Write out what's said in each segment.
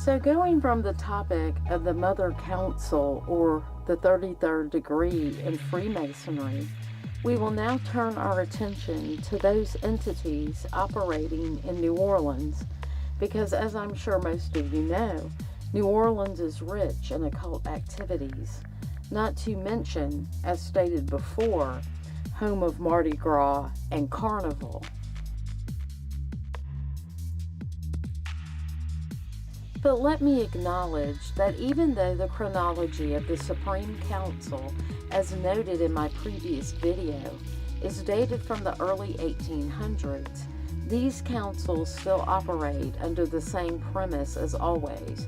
So going from the topic of the Mother Council or the 33rd degree in Freemasonry, we will now turn our attention to those entities operating in New Orleans, because as I'm sure most of you know, New Orleans is rich in occult activities, not to mention, as stated before, home of Mardi Gras and Carnival. But let me acknowledge that even though the chronology of the Supreme Council, as noted in my previous video, is dated from the early 1800s, these councils still operate under the same premise as always.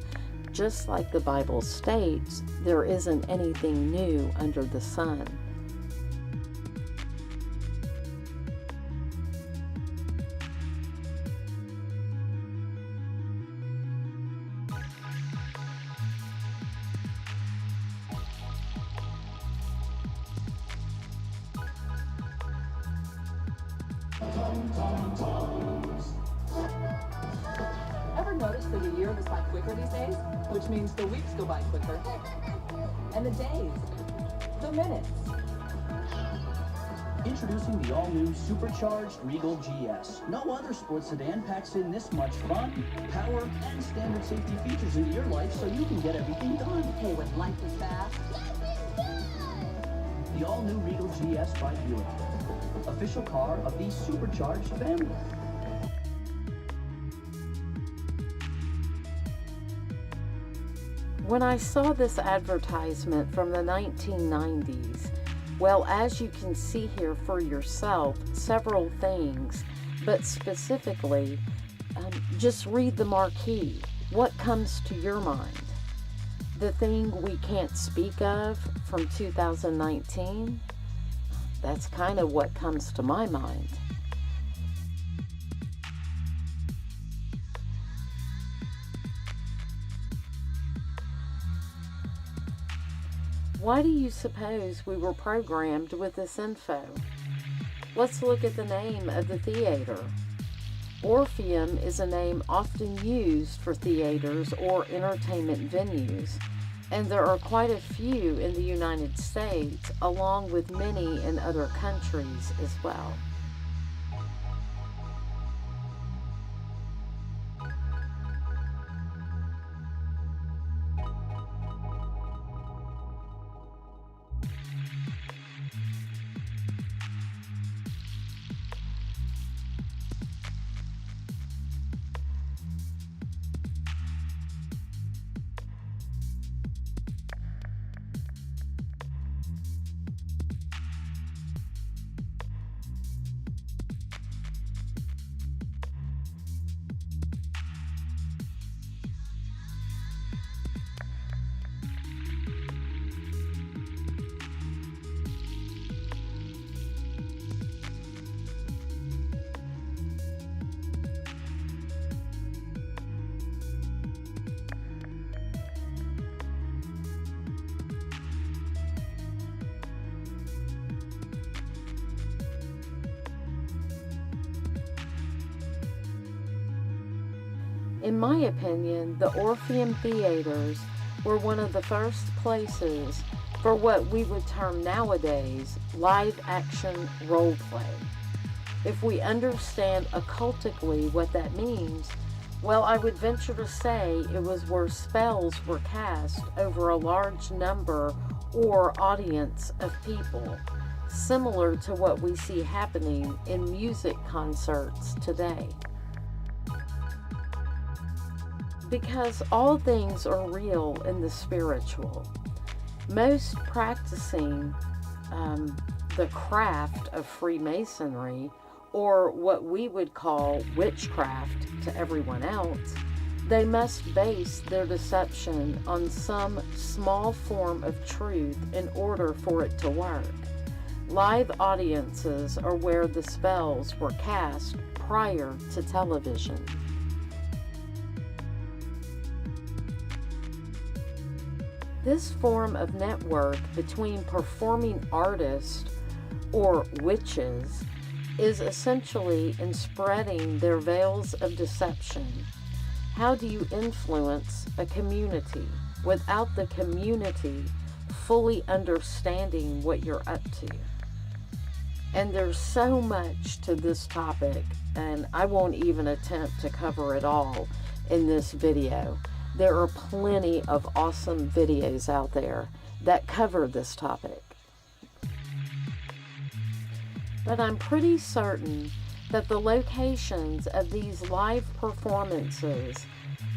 Just like the Bible states, there isn't anything new under the sun. Ever notice that the year goes by quicker these days? Which means the weeks go by quicker. And the days. The minutes. Introducing the all-new supercharged Regal GS. No other sports sedan packs in this much fun, power, and standard safety features into your life so you can get everything done. Hey, when life is fast. The all-new Regal GS by Buick. Official car of the supercharged family. When I saw this advertisement from the 1990s, well, as you can see here for yourself, several things, but specifically, just read the marquee. What comes to your mind? The thing we can't speak of from 2019? That's kind of what comes to my mind. Why do you suppose we were programmed with this info? Let's look at the name of the theater. Orpheum is a name often used for theaters or entertainment venues, and there are quite a few in the United States, along with many in other countries as well. In my opinion, the Orpheum Theaters were one of the first places for what we would term nowadays live-action role play. If we understand occultically what that means, well, I would venture to say it was where spells were cast over a large number or audience of people, similar to what we see happening in music concerts today. Because all things are real in the spiritual. Most practicing the craft of Freemasonry, or what we would call witchcraft to everyone else, they must base their deception on some small form of truth in order for it to work. Live audiences are where the spells were cast prior to television. This form of network between performing artists, or witches, is essentially in spreading their veils of deception. How do you influence a community without the community fully understanding what you're up to? And there's so much to this topic, and I won't even attempt to cover it all in this video. There are plenty of awesome videos out there that cover this topic. But I'm pretty certain that the locations of these live performances,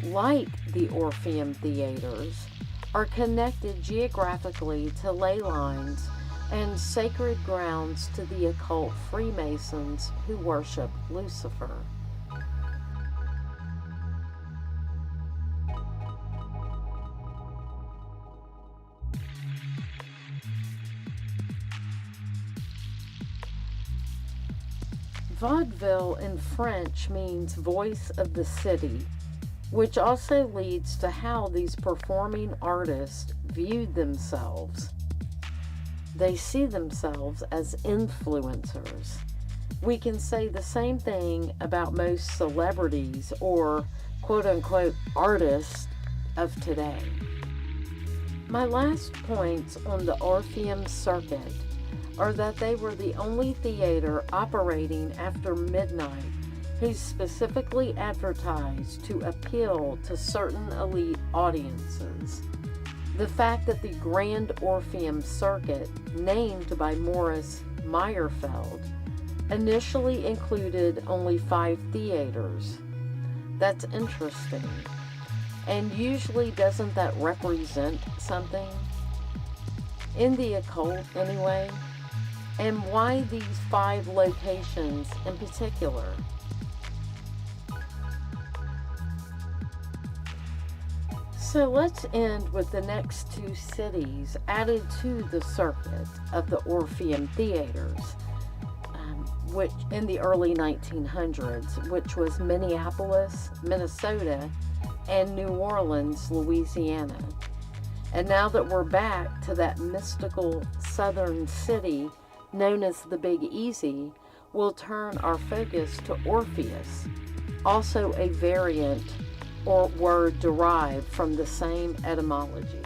like the Orpheum theaters, are connected geographically to ley lines and sacred grounds to the occult Freemasons who worship Lucifer. Vaudeville in French means voice of the city, which also leads to how these performing artists viewed themselves. They see themselves as influencers. We can say the same thing about most celebrities or quote-unquote artists of today. My last points on the Orpheum Circuit are that they were the only theater operating after midnight who specifically advertised to appeal to certain elite audiences. The fact that the Grand Orpheum Circuit, named by Morris Meyerfeld, initially included only 5 theaters. That's interesting. And usually doesn't that represent something? In the occult, anyway. And why these 5 locations in particular? So let's end with the next 2 cities added to the circuit of the Orpheum theaters, which in the early 1900s, which was Minneapolis, Minnesota, and New Orleans, Louisiana. And now that we're back to that mystical southern city known as the Big Easy, we'll turn our focus to Orpheus, also a variant or word derived from the same etymology.